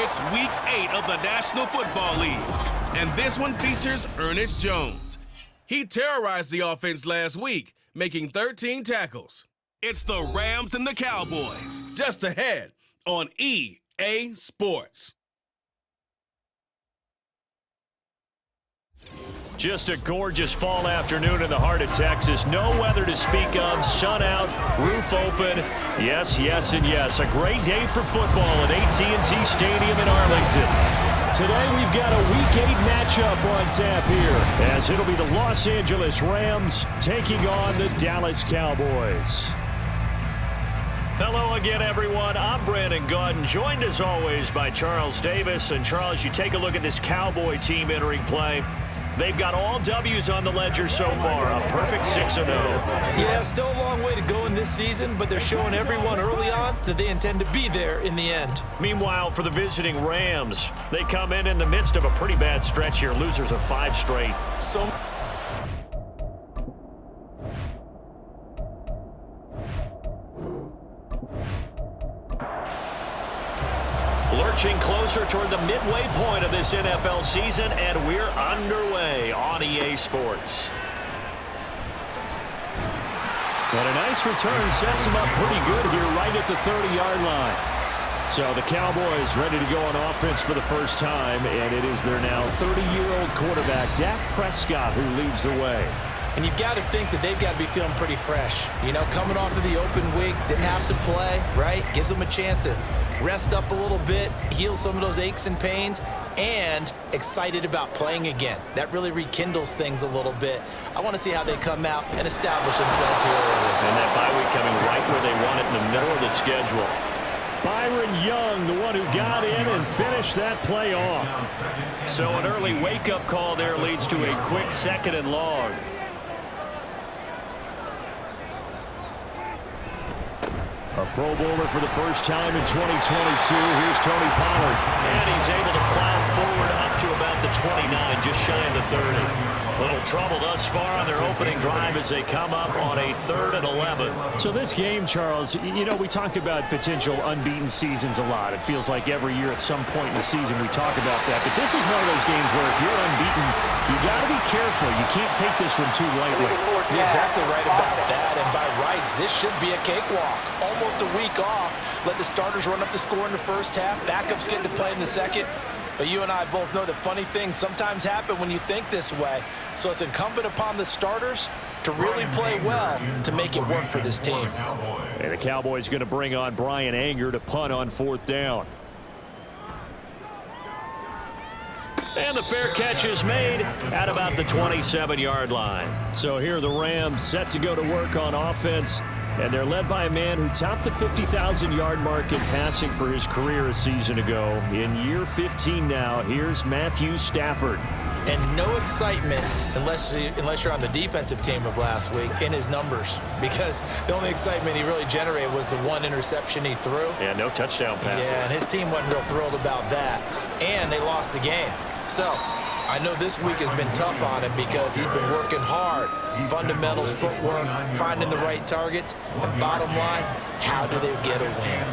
It's Week 8 of the National Football League, and this one features Ernest Jones. He terrorized the offense last week, making 13 tackles. It's the Rams and the Cowboys, just ahead on EA Sports. Just a gorgeous fall afternoon in the heart of Texas. No weather to speak of. Sun out, roof open. Yes, yes, and yes. A great day for football at AT&T Stadium in Arlington. Today we've got a Week 8 matchup on tap here, as it'll be the Los Angeles Rams taking on the Dallas Cowboys. Hello again, everyone. I'm Brandon Gautin, joined as always by Charles Davis. And Charles, you take a look at this Cowboy team entering play. They've got all W's on the ledger so far, a perfect 6-0. Yeah, still a long way to go in this season, but they're showing everyone early on that they intend to be there in the end. Meanwhile, for the visiting Rams, they come in the midst of a pretty bad stretch here, losers of 5 straight. Lurching closer toward the midway point of this NFL season, and we're underway on EA Sports. And a nice return sets them up pretty good here right at the 30-yard line. So the Cowboys ready to go on offense for the first time, and it is their now 30-year-old quarterback, Dak Prescott, who leads the way. And you've got to think that they've got to be feeling pretty fresh. You know, coming off of the open week, didn't have to play, right? Gives them a chance to rest up a little bit, heal some of those aches and pains, and excited about playing again. That really rekindles things a little bit. I want to see how they come out and establish themselves here early. And that bye week coming right where they want it in the middle of the schedule. Byron Young, the one who got in and finished that play off. So an early wake-up call there leads to a quick 2nd and long. A Pro Bowler for the first time in 2022. Here's Tony Pollard. And he's able to plow forward up to about the 29, just shy of the 30. Little trouble thus far on their opening drive as they come up on a 3rd and 11. So this game, Charles, you know, we talk about potential unbeaten seasons a lot. It feels like every year at some point in the season we talk about that. But this is one of those games where if you're unbeaten, you got to be careful. You can't take this one too lightly. You're exactly right about that. And by rights, this should be a cakewalk. Almost a week off. Let the starters run up the score in the first half. Backups get to play in the second. But you and I both know that funny things sometimes happen when you think this way. So it's incumbent upon the starters to really play well to make it work for this team. And the Cowboys going to bring on Brian Anger to punt on 4th down. And the fair catch is made at about the 27-yard line. So here are the Rams set to go to work on offense. And they're led by a man who topped the 50,000-yard mark in passing for his career a season ago. In year 15 now, here's Matthew Stafford. And no excitement unless you're on the defensive team of last week in his numbers, because the only excitement he really generated was the one interception he threw. Yeah, no touchdown passes. Yeah, and his team wasn't real thrilled about that. And they lost the game. So I know this week has been tough on him because he's been working hard. Fundamentals, footwork, finding the right targets. And bottom line, how do they get a win?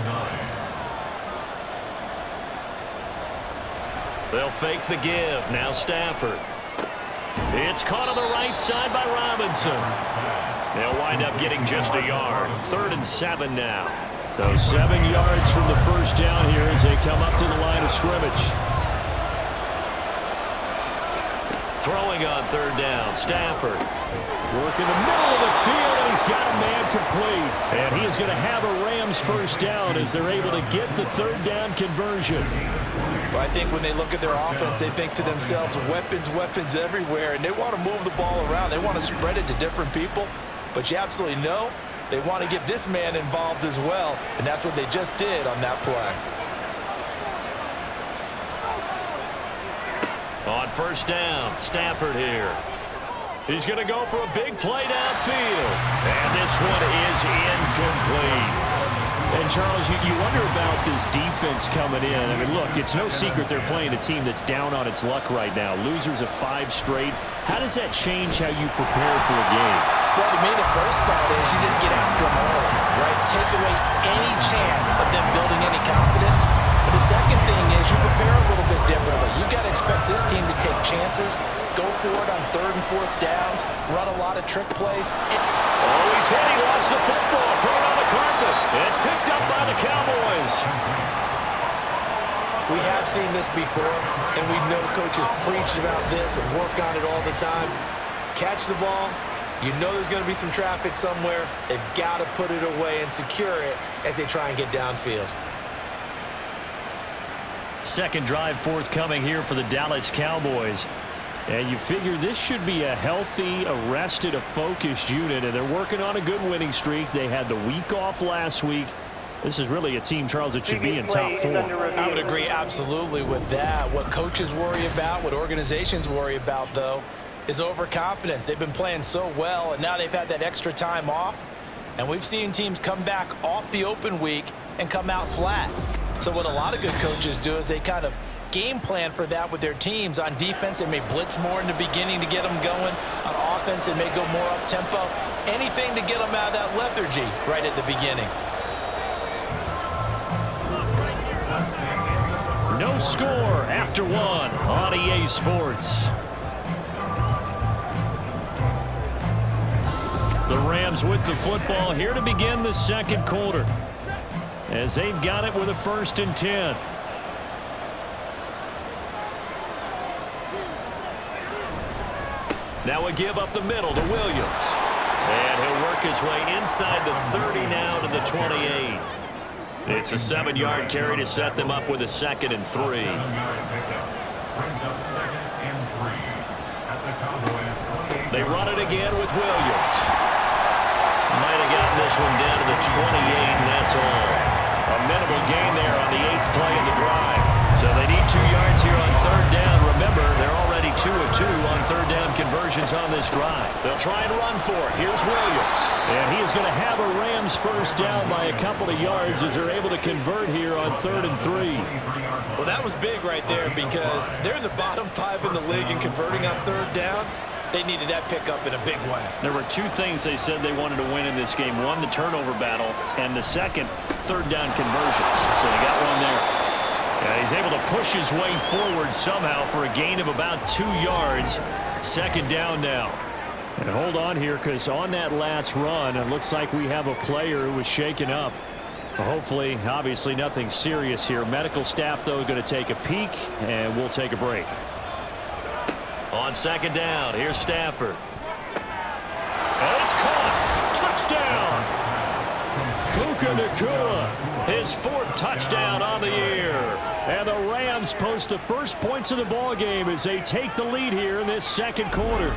They'll fake the give. Now Stafford. It's caught on the right side by Robinson. They'll wind up getting just a yard. 3rd and 7 now. So 7 yards from the first down here as they come up to the line of scrimmage. Throwing on 3rd down, Stafford. Work in the middle of the field, and he's got a man complete. And he is going to have a Rams first down as they're able to get the 3rd down conversion. But I think when they look at their offense, they think to themselves, weapons, weapons everywhere, and they want to move the ball around. They want to spread it to different people. But you absolutely know they want to get this man involved as well, and that's what they just did on that play. On 1st down, Stafford here. He's going to go for a big play downfield. And this one is incomplete. And, Charles, you wonder about this defense coming in. I mean, look, it's no secret they're playing a team that's down on its luck right now. Losers of 5 straight. How does that change how you prepare for a game? Well, to me, the first thought is you just get after them early, right? Take away any chance of them building any confidence. But the second thing is you chances, go for it on 3rd and 4th downs, run a lot of trick plays. Oh, he's hit. He lost the football. Put it on the carpet. It's picked up by the Cowboys. We have seen this before, and we know coaches preach about this and work on it all the time. Catch the ball. You know there's going to be some traffic somewhere. They've got to put it away and secure it as they try and get downfield. Second drive forthcoming here for the Dallas Cowboys. And you figure this should be a healthy, a rested, a focused unit, and they're working on a good winning streak. They had the week off last week. This is really a team, Charles, that should be in top 4. I would agree absolutely with that. What coaches worry about, what organizations worry about, though, is overconfidence. They've been playing so well, and now they've had that extra time off. And we've seen teams come back off the open week and come out flat. So what a lot of good coaches do is they kind of game plan for that with their teams. On defense, they may blitz more in the beginning to get them going. On offense, they may go more up-tempo. Anything to get them out of that lethargy right at the beginning. No score after 1 on EA Sports. The Rams with the football here to begin the second quarter, as they've got it with a 1st and 10. Now a give up the middle to Williams. And he'll work his way inside the 30 now to the 28. It's a 7-yard carry to set them up with a 2nd and 3. They run it again with Williams. Might have gotten this one down to the 28, and that's all. A minimal gain there on the 8th play of the drive. So they need 2 yards here on 3rd down. Remember, they're already 2 of 2 on 3rd down conversions on this drive. They'll try and run for it. Here's Williams. And he is going to have a Rams 1st down by a couple of yards as they're able to convert here on 3rd and 3. Well, that was big right there because they're in the bottom 5 in the league in converting on 3rd down. They needed that pickup in a big way. There were 2 things they said they wanted to win in this game. One, the turnover battle, and the second, 3rd down conversions. So they got one there. And he's able to push his way forward somehow for a gain of about 2 yards. 2nd down now. And hold on here, because on that last run, it looks like we have a player who was shaken up. Hopefully, obviously nothing serious here. Medical staff, though, going to take a peek, and we'll take a break. On 2nd down, here's Stafford. And it's caught. Touchdown. Puka Nacua, his 4th touchdown on the year. And the Rams post the first points of the ball game as they take the lead here in this second quarter.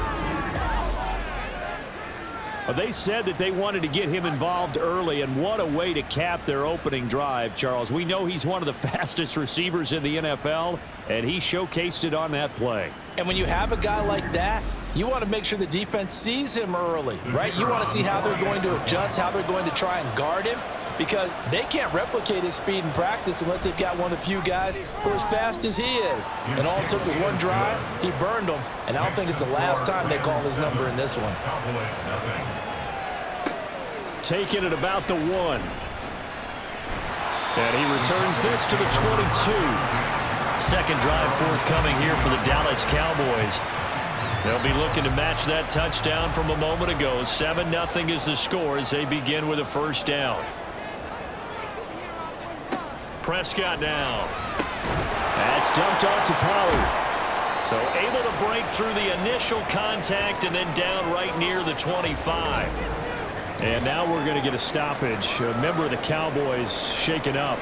They said that they wanted to get him involved early, and what a way to cap their opening drive, Charles. We know he's one of the fastest receivers in the NFL, and he showcased it on that play. And when you have a guy like that, you want to make sure the defense sees him early, right? You want to see how they're going to adjust, how they're going to try and guard him, because they can't replicate his speed in practice unless they've got one of the few guys who are as fast as he is. And all it took was one drive, he burned them, and I don't think it's the last time they call his number in this one. Taking it about the 1. And he returns this to the 22. Second drive forthcoming here for the Dallas Cowboys. They'll be looking to match that touchdown from a moment ago. 7-0 is the score as they begin with a 1st down. Prescott now. That's dumped off to Pollard. So able to break through the initial contact and then down right near the 25. And now we're going to get a stoppage. A member of the Cowboys shaken up.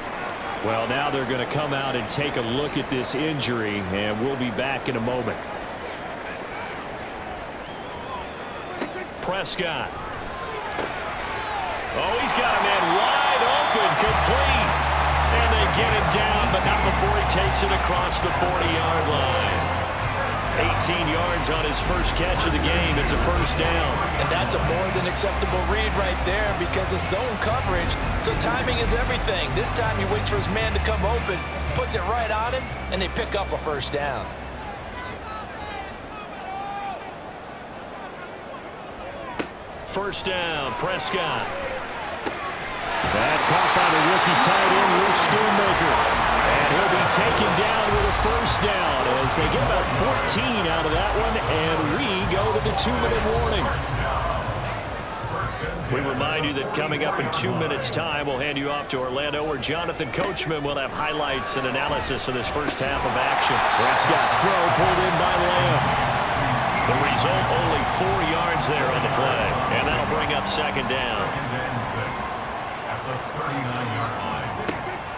Well, now they're going to come out and take a look at this injury, and we'll be back in a moment. Prescott. Oh, he's got a man wide open, complete. And they get him down, but not before he takes it across the 40-yard line. 18 yards on his first catch of the game. It's a 1st down. And that's a more than acceptable read right there because it's zone coverage, so timing is everything. This time he waits for his man to come open, puts it right on him, and they pick up a 1st down. First down, Prescott. That caught by the rookie tight end, Luke Schoonmaker. And he'll be taken down with a 1st down as They get about 14 out of that one, and we go to the 2-minute warning. We remind you that coming up in 2 minutes' time, we'll hand you off to Orlando, where Jonathan Coachman will have highlights and analysis of this first half of action. Prescott's throw pulled in by Lamb. The result, only 4 yards there on the play, and that'll bring up second down.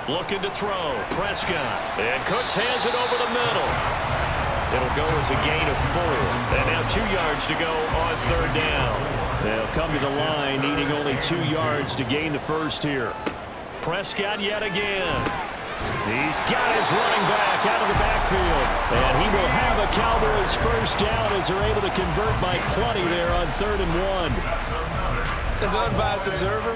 Looking to throw, Prescott, and Cooks hands it over the middle. It'll go as a gain of 4, and now 2 yards to go on third down. They'll come to the line, needing only 2 yards to gain the first here. Prescott yet again. He's got his running back out of the backfield, and he will have a Cowboys first down as they're able to convert by plenty there on 3rd and 1. As an unbiased observer,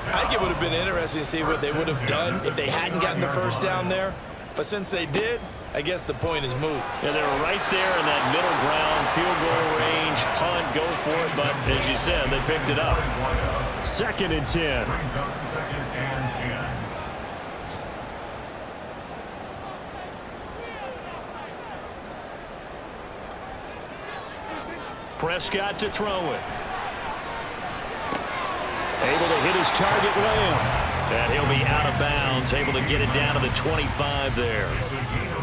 I think it would have been interesting to see what they would have done if they hadn't gotten the first down there. But since they did, I guess the point is moot. Yeah, they were right there in that middle ground, field goal range, punt, go for it. But as you said, they picked it up. 2nd and 10. Prescott to throw it. Able to hit his target, Lamb. And he'll be out of bounds, able to get it down to the 25 there.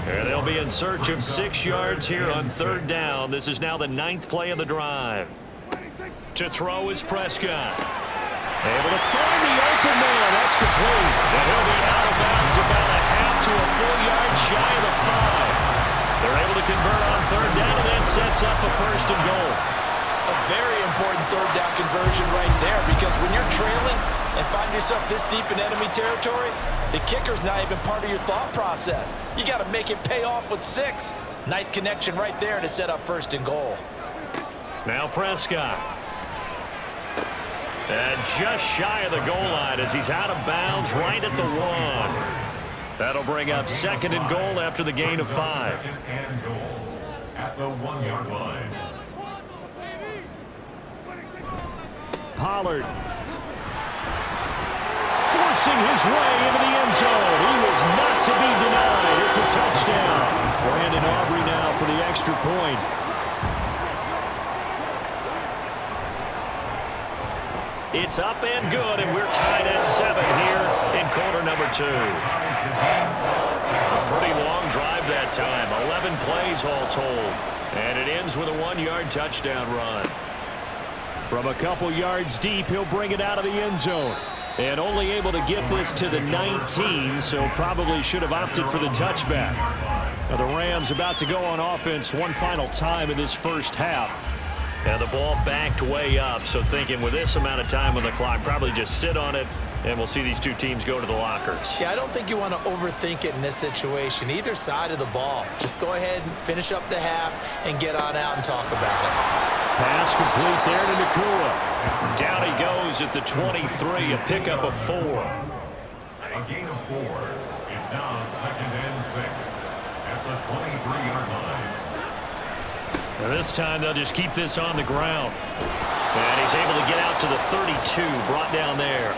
And they'll be in search of 6 yards here on 3rd down. This is now the 9th play of the drive. To throw is Prescott. Able to find the open man. That's complete. And he'll be out of bounds about a half to a full yard shy of the 5. They're able to convert on 3rd down, and that sets up a 1st and goal. A very important 3rd down conversion right there, because when you're trailing and find yourself this deep in enemy territory, the kicker's not even part of your thought process. You got to make it pay off with 6. Nice connection right there to set up 1st and goal. Now Prescott. And just shy of the goal line as he's out of bounds right at the 1. That'll bring up 2nd and goal after the gain of 5. 2nd and goal at the 1-yard line. Pollard forcing his way into the end zone. He was not to be denied. It's a touchdown. Brandon Aubrey now for the extra point. It's up and good, and we're tied at 7 here in quarter number 2. A pretty long drive that time. 11 plays all told. And it ends with a 1-yard touchdown run. From a couple yards deep, he'll bring it out of the end zone. And only able to get this to the 19, so probably should have opted for the touchback. Now the Rams about to go on offense one final time in this first half. And the ball backed way up, so thinking with this amount of time on the clock, probably just sit on it, and we'll see these two teams go to the lockers. Yeah, I don't think you want to overthink it in this situation, either side of the ball. Just go ahead and finish up the half and get on out and talk about it. Pass complete there to Nakua. Down he goes at the 23, a pickup of 4. A gain of 4. It's now 2nd and 6 at the 23-yard line. And this time they'll just keep this on the ground. And he's able to get out to the 32, brought down there.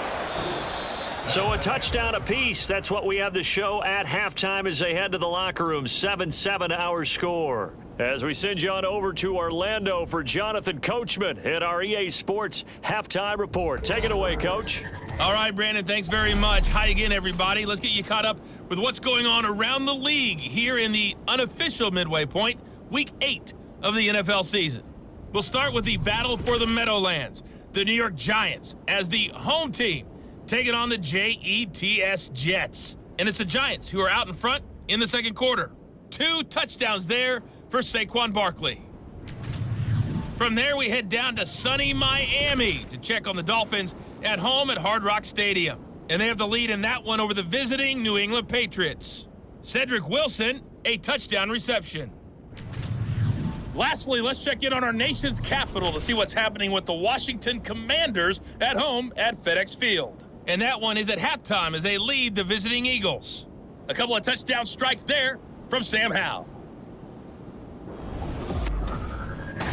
So a touchdown apiece. That's what we have to show at halftime as they head to the locker room. 7-7 our score. As we send you on over to Orlando for Jonathan Coachman at our EA Sports Halftime Report. Take it away, Coach. All right, Brandon, thanks very much. Hi again, everybody. Let's get you caught up with what's going on around the league here in the unofficial midway point, Week 8 of the NFL season. We'll start with the battle for the Meadowlands. The New York Giants as the home team taking on the Jets Jets. And it's the Giants who are out in front in the second quarter. 2 touchdowns there for Saquon Barkley. From there, we head down to sunny Miami to check on the Dolphins at home at Hard Rock Stadium. And they have the lead in that one over the visiting New England Patriots. Cedric Wilson, a touchdown reception. Lastly, let's check in on our nation's capital to see what's happening with the Washington Commanders at home at FedEx Field. And that one is at halftime as they lead the visiting Eagles. A couple of touchdown strikes there from Sam Howell.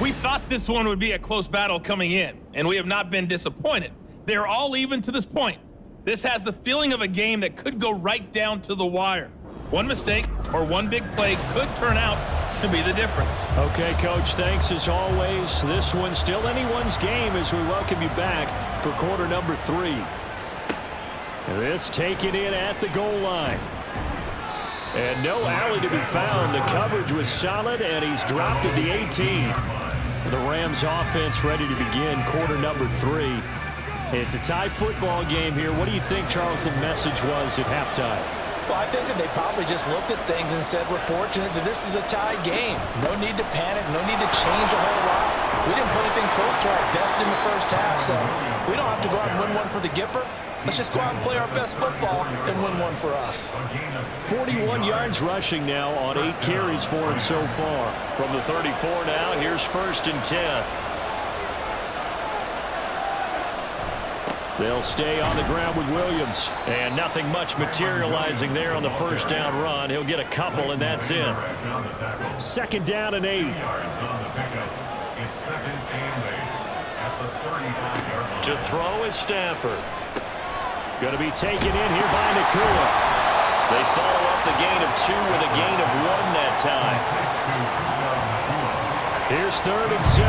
We thought this one would be a close battle coming in, and we have not been disappointed. They're all even to this point. This has the feeling of a game that could go right down to the wire. One mistake or one big play could turn out to be the difference. Okay, Coach, thanks as always. This one's still anyone's game as we welcome you back for quarter number 3. This taken in at the goal line. And no alley to be found. The coverage was solid, and he's dropped at the 18. The Rams offense ready to begin quarter number 3. It's a tie football game here. What do you think, Charles, the message was at halftime? Well, I think that they probably just looked at things and said, we're fortunate that this is a tie game. No need to panic, no need to change a whole lot. We didn't put anything close to our best in the first half, so we don't have to go out and win one for the Gipper. Let's just go out and play our best football and win one for us. 41 yards rushing now on 8 carries for him so far. From the 34 now, here's 1st and 10. They'll stay on the ground with Williams. And nothing much materializing there on the first down run. He'll get a couple, and that's it. 2nd down and 8. To throw is Stafford. Going to be taken in here by Nakua. They follow up the gain of 2 with a gain of 1 that time. Here's 3rd and 7.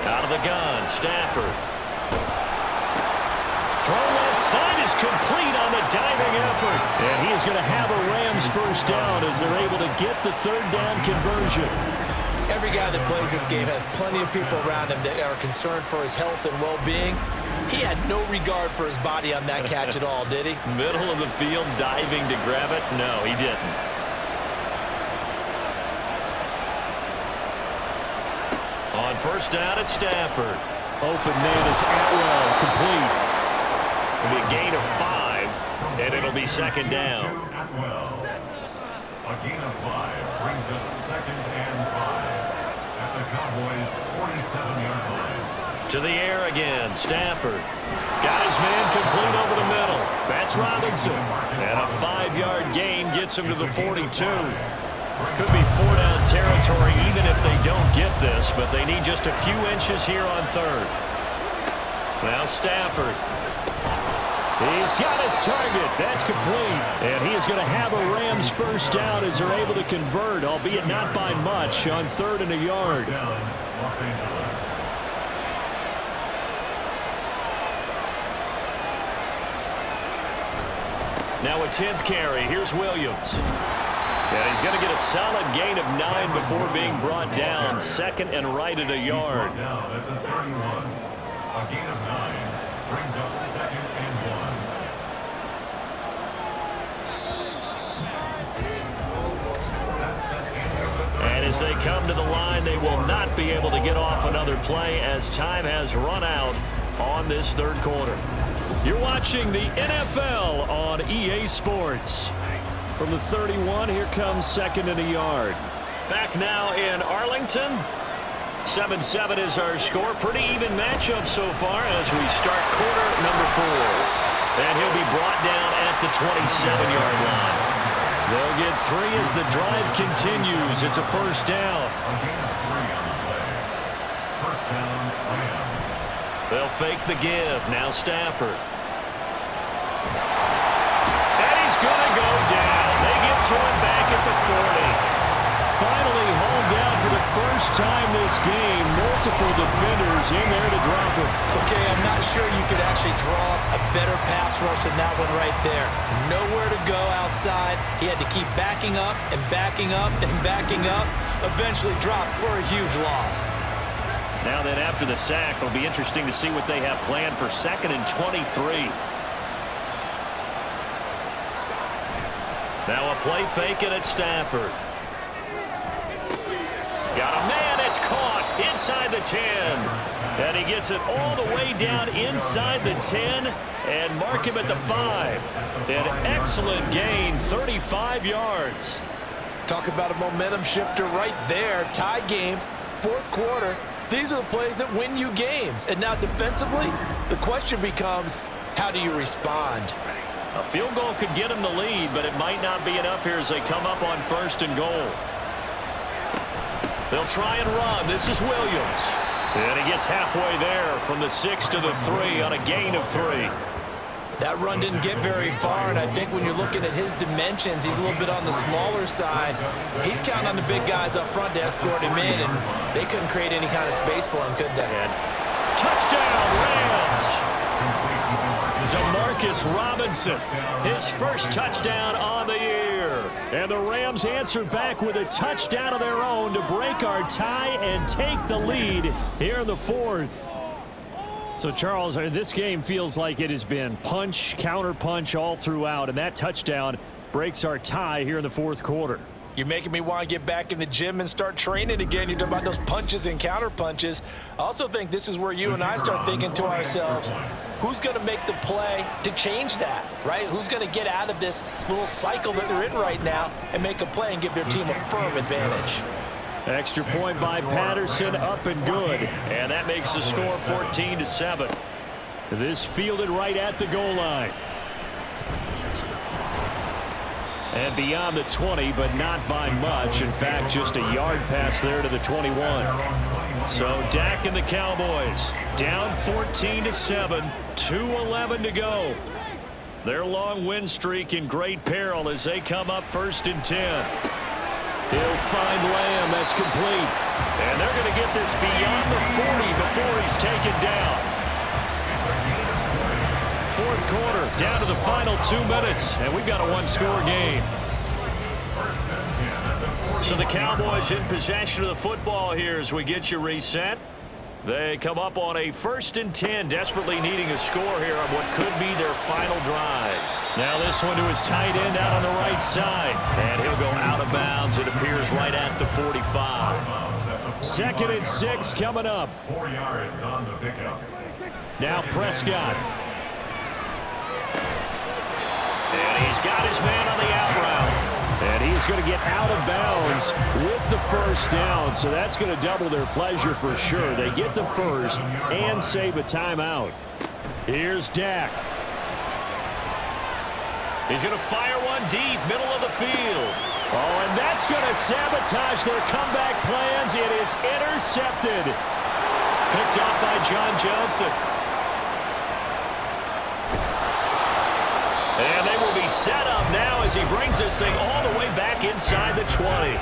Out of the gun, Stafford. Throw left side is complete on the diving effort. And he is going to have a Rams first down as they're able to get the 3rd down conversion. Every guy that plays this game has plenty of people around him that are concerned for his health and well-being. He had no regard for his body on that catch at all, did he? Middle of the field, diving to grab it? No, he didn't. On 1st down, it's Stafford. Open man is Atwell, complete. It'll be a gain of 5, and it'll be 2nd down. A gain of 5 brings up 2nd and 5 at the Cowboys' 47-yard line. To the air again, Stafford. Got his man complete over the middle. That's Robinson. And a 5-yard gain gets him to the 42. Could be 4-down territory even if they don't get this, but they need just a few inches here on 3rd. Now Stafford. He's got his target. That's complete. And he is going to have a Rams first down as they're able to convert, albeit not by much, on 3rd and a yard. Los Angeles. Now a 10th carry. Here's Williams. And he's going to get a solid gain of 9 before being brought down. 2nd and right at a yard. Down at the 31. A gain of 9 brings up 2nd and 1. And as they come to the line, they will not be able to get off another play as time has run out on this 3rd quarter. You're watching the NFL on EA Sports. From the 31, here comes 2nd and a yard. Back now in Arlington. 7-7 is our score. Pretty even matchup so far as we start quarter number 4. And he'll be brought down at the 27-yard line. They'll get 3 as the drive continues. It's a 1st down. A gain of 3 on the play. 1st down, Rams. They'll fake the give. Now Stafford. And he's going to go down. They get to him back at the 40. Finally hauled down for the first time this game. Multiple defenders in there to drop him. Okay, I'm not sure you could actually draw a better pass rush than that one right there. Nowhere to go outside. He had to keep backing up and backing up and backing up. Eventually dropped for a huge loss. Now then, after the sack, it'll be interesting to see what they have planned for 2nd and 23. Now a play fake it at Stafford. Got a man, it's caught inside the 10. And he gets it all the way down inside the 10 and mark him at the 5. An excellent gain, 35 yards. Talk about a momentum shifter right there. Tie game, 4th quarter. These are the plays that win you games. And now defensively, the question becomes, how do you respond? A field goal could get him the lead, but it might not be enough here as they come up on 1st and goal. They'll try and run. This is Williams. And he gets halfway there from the 6 to the 3 on a gain of 3. That run didn't get very far, and I think when you're looking at his dimensions, he's a little bit on the smaller side. He's counting on the big guys up front to escort him in, and they couldn't create any kind of space for him, could they? Touchdown, Rams! DeMarcus Robinson, his first touchdown on the year. And the Rams answer back with a touchdown of their own to break our tie and take the lead here in the fourth. So, Charles, this game feels like it has been punch, counter-punch all throughout, and that touchdown breaks our tie here in the fourth quarter. You're making me want to get back in the gym and start training again. You're talking about those punches and counter punches. I also think this is where you and I start thinking to ourselves, who's going to make the play to change that, right? Who's going to get out of this little cycle that they're in right now and make a play and give their team a firm advantage? Extra point by Patterson, up and good. And that makes the score 14-7. This fielded right at the goal line. And beyond the 20, but not by much. In fact, just a yard pass there to the 21. So Dak and the Cowboys down 14-7, 2:11 to go. Their long win streak in great peril as they come up 1st and 10. He'll find Lamb. That's complete. And they're going to get this beyond the 40 before he's taken down. Fourth quarter, down to the final 2 minutes, and we've got a one-score game. So the Cowboys in possession of the football here as we get you reset. They come up on a 1st and 10, desperately needing a score here on what could be their final drive. Now this one to his tight end out on the right side, and he'll go out of bounds. It appears right at the 45. 2nd and 6 coming up. 4 yards on the pickup. Now Prescott. And he's got his man on the out route. And he's going to get out of bounds with the first down. So that's going to double their pleasure for sure. They get the first and save a timeout. Here's Dak. He's going to fire one deep, middle of the field. Oh, and that's going to sabotage their comeback plans. It is intercepted. Picked off by John Johnson. And they will be set up now as he brings this thing all the way back inside the 20.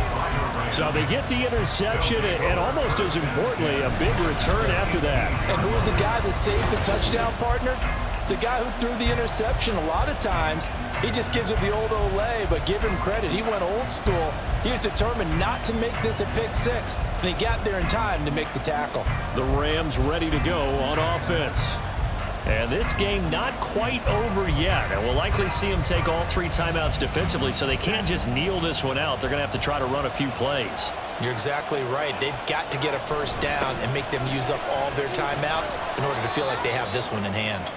So they get the interception and almost as importantly, a big return after that. And who was the guy that saved the touchdown, partner? The guy who threw the interception. A lot of times, he just gives it the old Olay, but give him credit. He went old school. He was determined not to make this a pick six, and he got there in time to make the tackle. The Rams ready to go on offense. And this game not quite over yet. And we'll likely see them take all 3 timeouts defensively, so they can't just kneel this one out. They're going to have to try to run a few plays. You're exactly right. They've got to get a first down and make them use up all their timeouts in order to feel like they have this one in hand.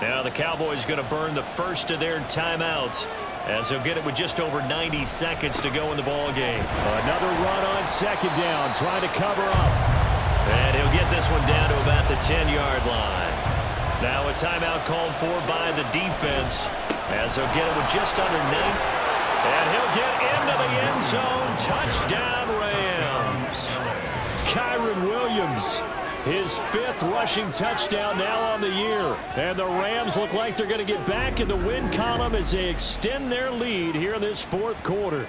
Now the Cowboys going to burn the first of their timeouts as they'll get it with just over 90 seconds to go in the ball game. Another run on 2nd down, trying to cover up. And he'll get this one down to about the 10-yard line. Now a timeout called for by the defense as he'll get it with just under 9. And he'll get into the end zone. Touchdown, Rams. Kyron Williams, his 5th rushing touchdown now on the year. And the Rams look like they're going to get back in the win column as they extend their lead here in this 4th quarter.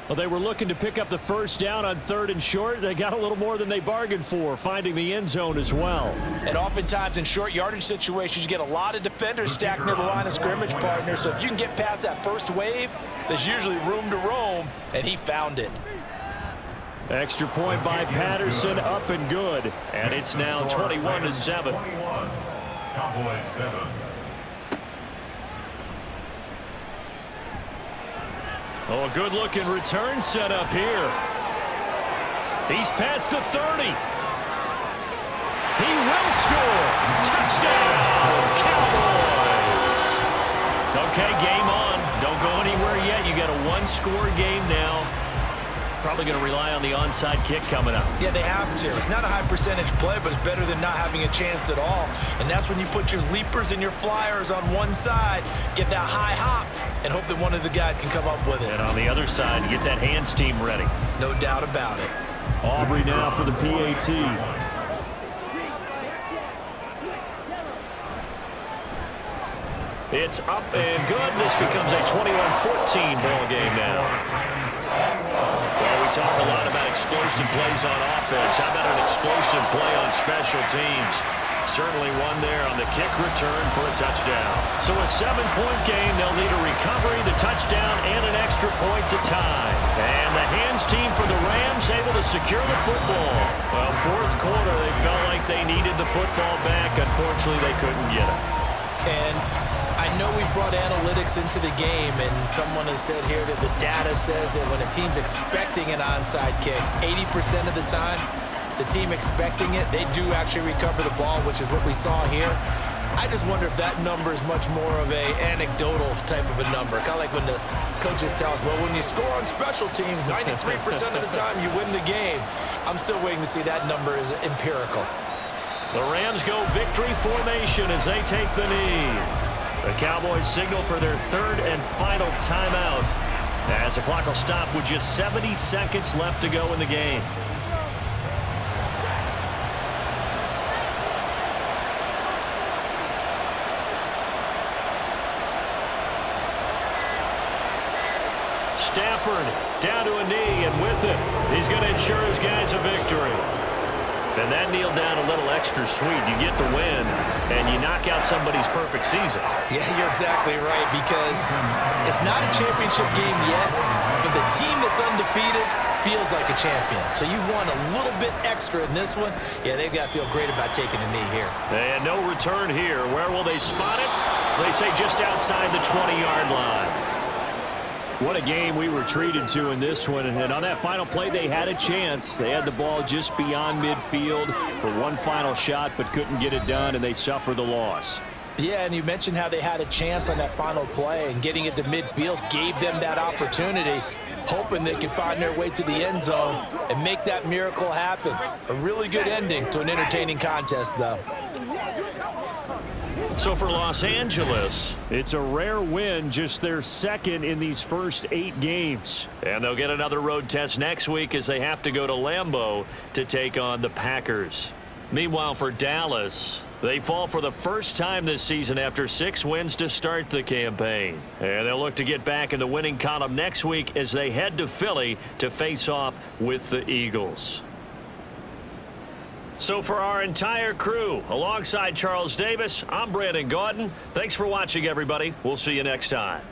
Well, they were looking to pick up the first down on 3rd and short. They got a little more than they bargained for, finding the end zone as well. And oftentimes in short yardage situations, you get a lot of defenders stacked near the line of scrimmage, partner. So if you can get past that first wave, there's usually room to roam, and he found it. Extra point by Patterson, up and good. And it's now 21-7. 21. Cowboys 7. Oh, a good-looking return set up here. He's past the 30. He will score. Touchdown, Cowboys. Okay, game on. Don't go anywhere yet. You got a one-score game now. Probably going to rely on the onside kick coming up. Yeah, they have to. It's not a high percentage play, but it's better than not having a chance at all. And that's when you put your leapers and your flyers on one side, get that high hop, and hope that one of the guys can come up with it. And on the other side, get that hands team ready. No doubt about it. Aubrey now for the PAT. It's up and good. This becomes a 21-14 ball game now. Well, we talk a lot about explosive plays on offense. How about an explosive play on special teams? Certainly one there on the kick return for a touchdown. So a 7-point game, they'll need a recovery, the touchdown, and an extra point to tie. And the hands team for the Rams able to secure the football. Well, fourth quarter, they felt like they needed the football back. Unfortunately, they couldn't get it. And I know we brought analytics into the game, and someone has said here that the data says that when a team's expecting an onside kick, 80% of the time, the team expecting it, they do actually recover the ball, which is what we saw here. I just wonder if that number is much more of a anecdotal type of a number. Kind of like when the coaches tell us, well, when you score on special teams, 93% of the time you win the game. I'm still waiting to see that number is empirical. The Rams go victory formation as they take the knee. The Cowboys signal for their third and final timeout as the clock will stop with just 70 seconds left to go in the game. Stafford down to a knee, and with it, he's going to ensure his guys a victory. And that kneeled down a little extra sweet. You get the win, and you knock out somebody's perfect season. Yeah, you're exactly right, because it's not a championship game yet, but the team that's undefeated feels like a champion. So you won a little bit extra in this one. Yeah, they've got to feel great about taking a knee here. And no return here. Where will they spot it? They say just outside the 20-yard line. What a game we were treated to in this one. And on that final play, they had a chance. They had the ball just beyond midfield for one final shot, but couldn't get it done, and they suffered the loss. Yeah, and you mentioned how they had a chance on that final play, and getting it to midfield gave them that opportunity, hoping they could find their way to the end zone and make that miracle happen. A really good ending to an entertaining contest, though. So for Los Angeles, it's a rare win, just their second in these first 8 games. And they'll get another road test next week as they have to go to Lambeau to take on the Packers. Meanwhile, for Dallas, they fall for the first time this season after 6 wins to start the campaign. And they'll look to get back in the winning column next week as they head to Philly to face off with the Eagles. So for our entire crew, alongside Charles Davis, I'm Brandon Gaudin. Thanks for watching, everybody. We'll see you next time.